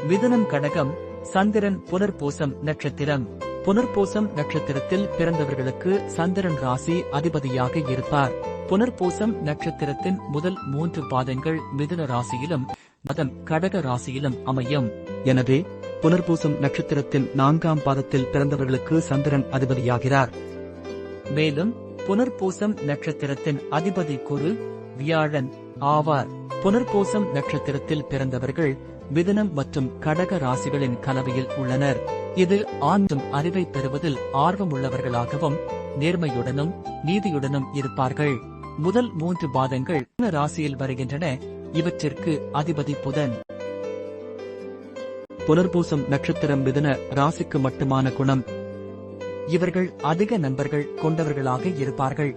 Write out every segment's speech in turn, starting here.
மிதுனம் கடகம். சந்திரன் புனர்பூசம் நட்சத்திரம். புனர்பூசம் நட்சத்திரத்தில் பிறந்தவர்களுக்கு சந்திரன் ராசி அதிபதியாக இருப்பார். புனர்பூசம் நட்சத்திரத்தின் முதல் 3 பாதங்கள் மிதுன ராசியிலும் பாதம் கடக ராசியிலும் அமையும். எனவே புனர்பூசம் நட்சத்திரத்தின் 4ஆம் பாதத்தில் பிறந்தவர்களுக்கு சந்திரன் அதிபதியாகிறார். மேலும் புனர்பூசம் நட்சத்திரத்தின் அதிபதி குரு, வியாழன் ஆவார். புனர்பூசம் நட்சத்திரத்தில் பிறந்தவர்கள் மிதுனம் மற்றும் கடக ராசிகளின் கலவையில் உள்ளனர். இது ஆண்டும் அறிவை பெறுவதில் ஆர்வமுள்ளவர்களாகவும் நேர்மையுடனும் நீதியுடனும் இருப்பார்கள். முதல் 3 பாதங்கள் ராசியில் வருகின்றன. இவற்றிற்கு அதிபதி புதன். புனர்பூசம் நட்சத்திரம் மிதுன ராசிக்கு மட்டுமான குணம். இவர்கள் அதிக நண்பர்கள் கொண்டவர்களாக இருப்பார்கள்.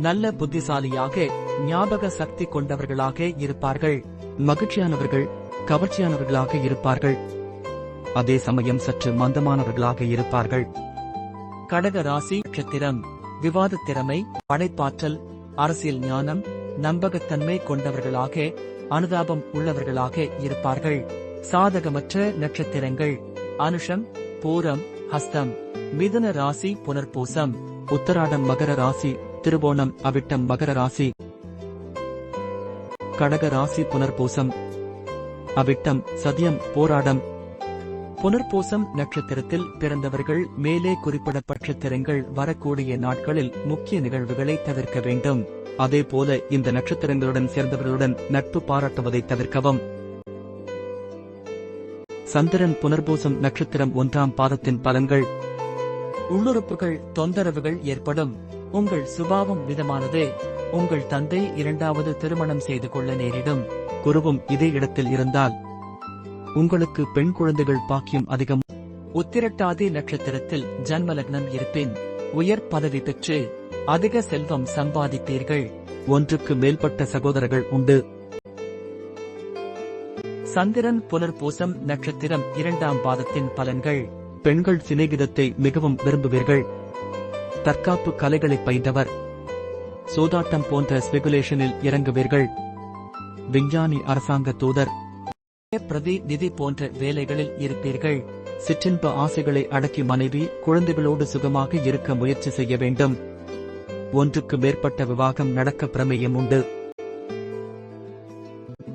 நல்ல புத்திசாலியாக, ஞாபக சக்தி கொண்டவர்களாக இருப்பார்கள். மகிழ்ச்சியானவர்கள், கவர்ச்சியானவர்களாக இருப்பார்கள். அதே சமயம் சற்று மந்தமானவர்களாக இருப்பார்கள். கடக ராசி நட்சத்திரம். விவாத திறமை, படைப்பாற்றல், அரசியல் ஞானம், நம்பகத்தன்மை கொண்டவர்களாக, அனுதாபம் உள்ளவர்களாக இருப்பார்கள். சாதகமற்ற நட்சத்திரங்கள் அனுஷம், பூரம், ஹஸ்தம். மிதுன ராசி புனர்பூசம். உத்தராடம் மகர ராசி, திருவோணம் அவிட்டம் மகர ராசி. கடக ராசி புனர்பூசம், அவிட்டம், சதயம், போராடம். புனர்பூசம் நட்சத்திரத்தில் பிறந்தவர்கள் மேலே குறிப்பிடப்பட்ட நட்சத்திரங்கள் வரக்கூடிய நாட்களில் முக்கிய நிகழ்வுகளை தவிர்க்க வேண்டும். அதேபோல இந்த நட்சத்திரங்களுடன் சேர்ந்தவர்களுடன் நட்பு பாராட்டுவதை தவிர்க்கவும். சந்திரன் புனர்பூசம் நட்சத்திரம் 1ஆம் பாதத்தின் பலன்கள். உள்ளுறுப்புகள் தொந்தரவுகள் ஏற்படும். உங்கள் சுபாவம் விதமானது. உங்கள் தந்தை 2வது திருமணம் செய்து கொள்ள நேரிடும். குருவும் இதே இடத்தில் இருந்தால் உங்களுக்கு பெண் குழந்தைகள் பாக்கியம் அதிகம். உத்திரட்டாதி நட்சத்திரத்தில் ஜன்ம லக்னம் இருப்பின் உயர் பதவி பெற்று அதிக செல்வம் சம்பாதிப்பீர்கள். ஒன்றுக்கு மேற்பட்ட சகோதரர்கள் உண்டு. சந்திரன் புனர்பூசம் நட்சத்திரம் 2ஆம் பாதத்தின் பலன்கள். பெண்கள் சிநேகிதத்தை மிகவும் விரும்புவீர்கள். தற்காப்பு கலைகளை பயின்றவர். சூதாட்டம் போன்ற ஸ்பெகுலேஷனில் இறங்குவீர்கள். விஞ்ஞானி, அரசாங்க தூதர், பிரதி நிதி போன்ற வேலைகளில் இருப்பீர்கள். சிற்றின்ப ஆசைகளை அடக்கி மனைவி, குழந்தைகளோடு சுகமாக இருக்க முயற்சி செய்ய வேண்டும். ஒன்றுக்கு மேற்பட்ட விவாகம் நடக்க பிரமேயம் உண்டு.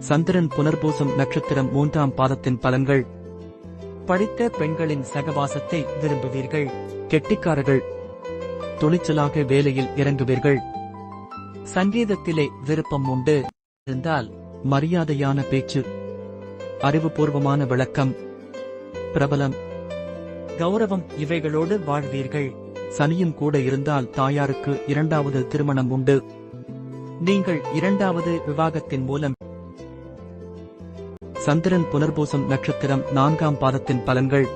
சந்திரன் புனர்பூசம் நட்சத்திரம் 3ஆம் பாதத்தின் பலன்கள். படித்த பெண்களின் சகவாசத்தை விரும்புவீர்கள். கெட்டிக்காரர்கள், துணிச்சலாக வேலையில் இறங்குவீர்கள். சங்கீதத்திலே விருப்பம் உண்டு இருந்தால் மரியாதையான பேச்சு, அறிவுபூர்வமான விளக்கம், பிரபலம், கௌரவம் இவைகளோடு வாழ்வீர்கள். சனியும் கூட இருந்தால் தாயாருக்கு 2வது திருமணம் உண்டு. நீங்கள் 2வது விவாகத்தின் மூலம். சந்திரன் புனர்பூசம் நட்சத்திரம் 4ஆம் பாதத்தின் பலன்கள்.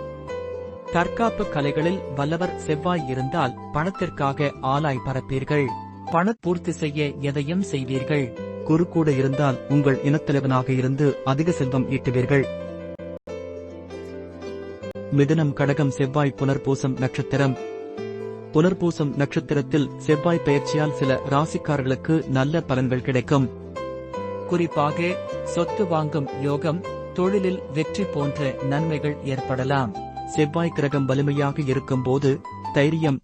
தற்காப்பு கலைகளில் வல்லவர் செவ்வாய் இருந்தால் பணத்திற்காக ஆலாய் பரப்பீர்கள். பண பூர்த்தி செய்ய எதையும் செய்வீர்கள். குரு கூட இருந்தால் உங்கள் இனத்தலைவனாக இருந்து அதிக செல்வம் ஈட்டுவீர்கள். மிதுனம் கடகம் செவ்வாய் புனர்பூசம் நட்சத்திரம். புனர்பூசம் நட்சத்திரத்தில் செவ்வாய் பெயர்ச்சியால் சில ராசிக்காரர்களுக்கு நல்ல பலன்கள் கிடைக்கும். குறிப்பாக சொத்து வாங்கும் யோகம், தொழிலில் வெற்றி போன்ற நன்மைகள் ஏற்படலாம். செவ்வாய் கிரகம் வலிமையாக இருக்கும்போது தைரியம்.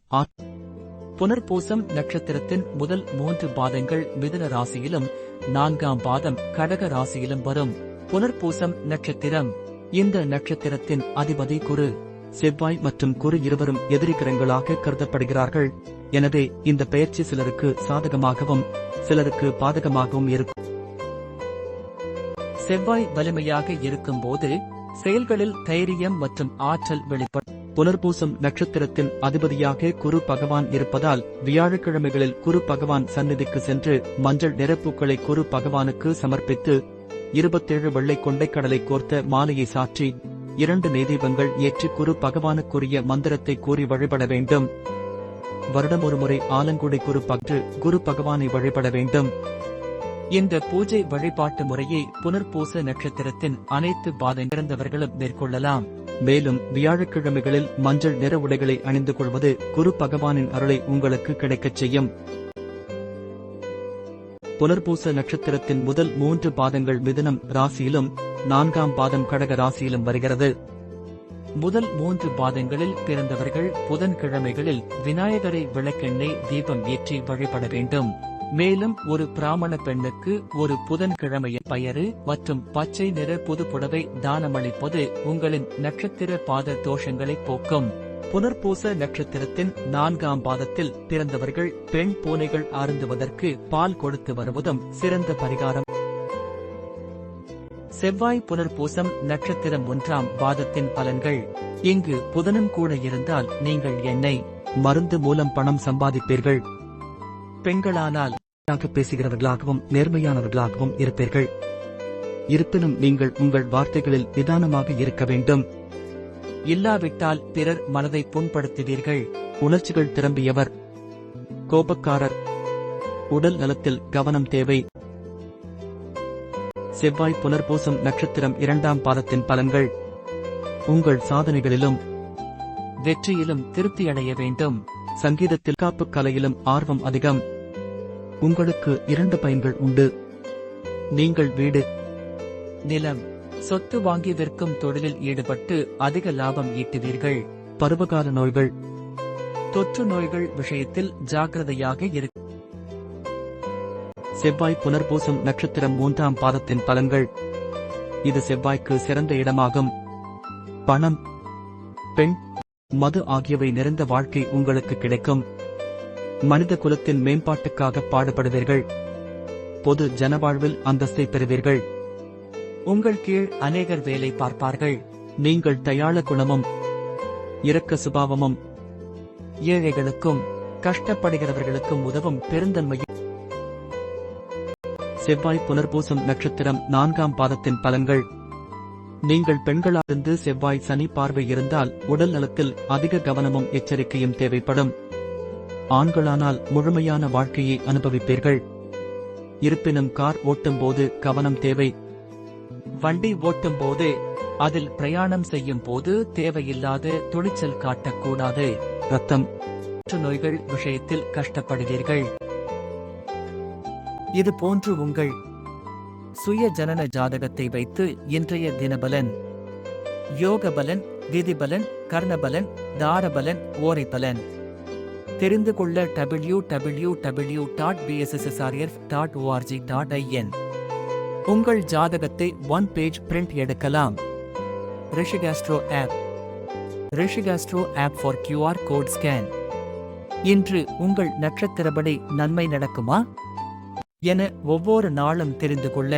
புனர்பூசம் நட்சத்திரத்தின் முதல் 3 பாதங்கள் மிதுன ராசியிலும் 4ஆம் பாதம் கடக ராசியிலும் வரும். புனர்பூசம் நட்சத்திரம். இந்த நட்சத்திரத்தின் அதிபதி குரு. செவ்வாய் மற்றும் குரு இருவரும் எதிரி கிரகங்களாக கருதப்படுகிறார்கள். எனவே இந்த பெயர்ச்சி சிலருக்கு சாதகமாகவும் சிலருக்கு பாதகமாகவும் இருக்கும். செவ்வாய் வலிமையாக இருக்கும்போது செயல்களில் தைரியம் மற்றும் ஆற்றல் வெளிப்படும். புனர்பூசம் நட்சத்திரத்தின் அதிபதியாக குரு பகவான் இருப்பதால் வியாழக்கிழமைகளில் குரு பகவான் சந்நிதிக்கு சென்று மஞ்சள் நிறப்பூக்களை குரு பகவானுக்கு சமர்ப்பித்து 27 வெள்ளை கொண்டைக்கடலை கோர்த்த மாலையை சாற்றி 2 நெய்தீபங்கள் ஏற்றி குரு பகவானுக்குரிய மந்திரத்தை கூறி வழிபட வேண்டும். வருடம் ஒருமுறை ஆலங்குடி குரு பற்று குரு பகவானை வழிபட வேண்டும். இந்த பூஜை வழிபாட்டு முறையை புனர்பூச நட்சத்திரத்தின் அனைத்து பாதம் பிறந்தவர்களும் மேற்கொள்ளலாம். மேலும் வியாழக்கிழமைகளில் மஞ்சள் நிற உடைகளை அணிந்து கொள்வது குரு பகவானின் அருளை உங்களுக்கு கிடைக்கச் செய்யும். புனர்பூச நட்சத்திரத்தின் முதல் 3 பாதங்கள் மிதுனம் ராசியிலும் 4ஆம் பாதம் கடக ராசியிலும் வருகிறது. முதல் 3 பாதங்களில் பிறந்தவர்கள் புதன்கிழமைகளில் விநாயகரை விளக்கெண்ணெய் தீபம் ஏற்றி வழிபட வேண்டும். மேலும் ஒரு பிராமண பெண்ணுக்கு ஒரு புதன்கிழமையில் பயறு மற்றும் பச்சை நிற புது புடவை தானமளிப்பது உங்களின் நட்சத்திர பாத தோஷங்களை போக்கும். புனர்பூச நட்சத்திரத்தின் 4ஆம் பாதத்தில் பிறந்தவர்கள் பெண் பூனைகள் அருந்துவதற்கு பால் கொடுத்து வருவதும் சிறந்த பரிகாரம். செவ்வாய் புனர்பூசம் நட்சத்திரம் 1ஆம் பாதத்தின் பலன்கள். இங்கு புதனும் கூட இருந்தால் நீங்கள் எண்ணெய் மருந்து மூலம் பணம் சம்பாதிப்பீர்கள். பெண்களானால் பேசுகிறவர்களாகவும் நேர்மையானவர்களாகவும் இருப்பீர்கள். இருப்பினும் நீங்கள் உங்கள் வார்த்தைகளில் நிதானமாக இருக்க வேண்டும். இல்லாவிட்டால் பிறர் மனதை புண்படுத்துவீர்கள். உணர்ச்சிகள் திரும்பியவர், கோபக்காரர், உடல் நலத்தில் கவனம் தேவை. செவ்வாய் புனர்பூசம் நட்சத்திரம் 2ஆம் பாதத்தின் பலன்கள். உங்கள் சாதனைகளிலும் வெற்றியிலும் திருப்தியடைய வேண்டும். சங்கீதத்தில் காப்பு கலையிலும் ஆர்வம் அதிகம். உங்களுக்கு 2 பயன்கள் உண்டு. நீங்கள் வீடு, நிலம், சொத்து வாங்கி விற்கும் தொழிலில் ஈடுபட்டு அதிக லாபம் ஈட்டுவீர்கள். பருவகால நோய்கள், தொற்று நோய்கள் விஷயத்தில் ஜாக்கிரதையாக இரு. செவ்வாய் புனர்பூசம் நட்சத்திரம் 3ஆம் பாதத்தின் பலன்கள். இது செவ்வாய்க்கு சிறந்த இடமாகும். பணம், பெண், மது ஆகியவை நிறைந்த வாழ்க்கை உங்களுக்கு கிடைக்கும். மனித குலத்தின் மேம்பாட்டுக்காக பாடுபடுவீர்கள். பொது ஜனவாழ்வில் அந்தஸ்தை பெறுவீர்கள். உங்கள் கீழ் அநேகர் வேலை பார்ப்பார்கள். நீங்கள் தயாள குணமும் இரக்க சுபாவமும் ஏழைகளுக்கும் கஷ்டப்படுகிறவர்களுக்கும் உதவும் பெருந்தன்மையும். செவ்வாய் புனர்பூசம் நட்சத்திரம் 4ஆம் பாதத்தின் பலன்கள். நீங்கள் பெண்களாயிருந்து செவ்வாய் சனி பார்வை இருந்தால் உடல் நலத்தில் அதிக கவனமும் எச்சரிக்கையும் தேவைப்படும். ஆண்களானால் முழுமையான வாழ்க்கையை அனுபவிப்பீர்கள். இருப்பினும் கார் ஓட்டும் போது கவனம் தேவை. வண்டி ஓட்டும் போது, அதில் பிரயாணம் செய்யும் போது தேவையில்லாத துணிச்சல் காட்டக்கூடாது. ரத்தம், நோய்கள் விஷயத்தில் கஷ்டப்படுவீர்கள். இது போன்று உங்கள் சுய ஜனன ஜாதகத்தை வைத்து இன்றைய தினபலன், யோக பலன், விதிபலன், கர்ணபலன், தாரபலன், ஓரைபலன் தெரிந்து கொள்ள www.bssrf.org.in. உங்கள் ஜாதகத்தை 1 பேஜ் பிரிண்ட் எடுக்கலாம். ரிஷிகாஸ்ட்ரோ ஆப். ரிஷிகாஸ்ட்ரோ app for QR code scan. இன்று உங்கள் நட்சத்திரப்படி நன்மை நடக்குமா என ஒவ்வொரு நாளும் தெரிந்து கொள்ள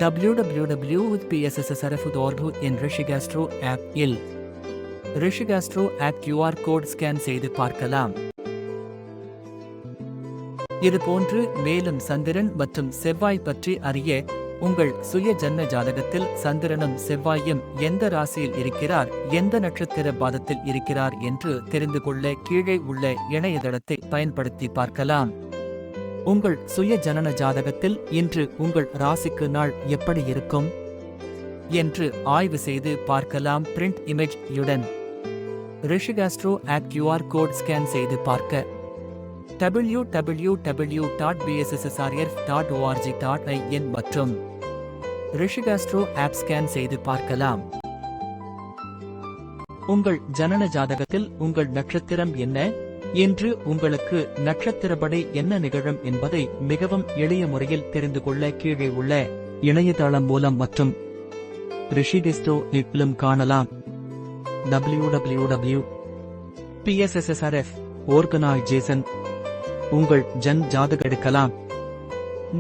www.bssrf.org என் ரிஷிகாஸ்ட்ரோ ஆப் இல் ரிஷிகாஸ்ட்ரோ ஆப் QR கோட் ஸ்கேன் செய்து பார்க்கலாம். இதுபோன்று மேலும் சந்திரன் மற்றும் செவ்வாய் பற்றி அறிய உங்கள் சுய ஜன்ம ஜாதகத்தில் சந்திரனும் செவ்வாயும் எந்த ராசியில் இருக்கிறார், எந்த நட்சத்திர பாதத்தில் இருக்கிறார் என்று தெரிந்து கொள்ள கீழே உள்ள இணையதளத்தை பயன்படுத்தி பார்க்கலாம். உங்கள் சுய ஜனன ஜாதகத்தில் இன்று உங்கள் ராசிக்கு நாள் எப்படி இருக்கும் என்று ஆய்வு செய்து பார்க்கலாம். பிரிண்ட் இமேஜ் யுடன் ரிஷிகாஸ்ட்ரோ ஆப் QR கோட் ஸ்கேன் செய்து பார்க்க www.bssrf.org.in மற்றும் ரிஷிகாஸ்ட்ரோ ஆப் ஸ்கேன் செய்து பார்க்கலாம். உங்கள் ஜனன ஜாதகத்தில் உங்கள் நட்சத்திரம் என்ன, இன்று உங்களுக்கு நட்சத்திரப்படி என்ன நிகழும் என்பதை மிகவும் எளிய முறையில் தெரிந்து கொள்ள கீழே உள்ள இணையதளம் மூலம் மற்றும் ரிஷிகேஸ்ட்ரோ ஆப்பிலும் காணலாம். www.bssrf ஆர்கனைசேஷன் உங்கள் ஜன் ஜாதக எடுக்கலாம்.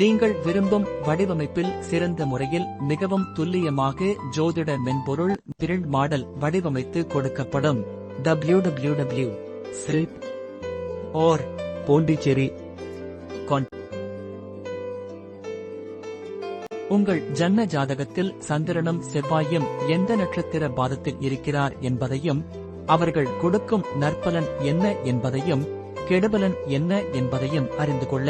நீங்கள் விரும்பும் வடிவமைப்பில் சிறந்த முறையில் மிகவும் துல்லியமாக ஜோதிட மென்பொருள் பிரிண்ட் மாடல் வடிவமைத்து கொடுக்கப்படும். www.srip or Pondicherry. உங்கள் ஜன்ம ஜாதகத்தில் சந்திரனும் செவ்வாயும் எந்த நட்சத்திர பாதத்தில் இருக்கிறார் என்பதையும், அவர்கள் கொடுக்கும் நற்பலன் என்ன என்பதையும், கெடுபலன் என்ன என்பதையும் அறிந்து கொள்ள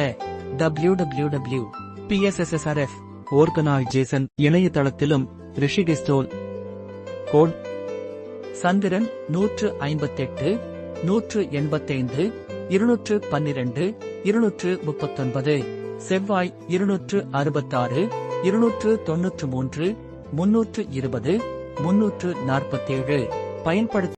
www.bssrf ஆர்கனைசேஷன் இணையதளத்திலும் ரிஷிகேஸ்ட்ரோ கோட் சந்திரன் 158, 185, 212, 239, செவ்வாய் 266, 293, 320 347 பயன்படுத்த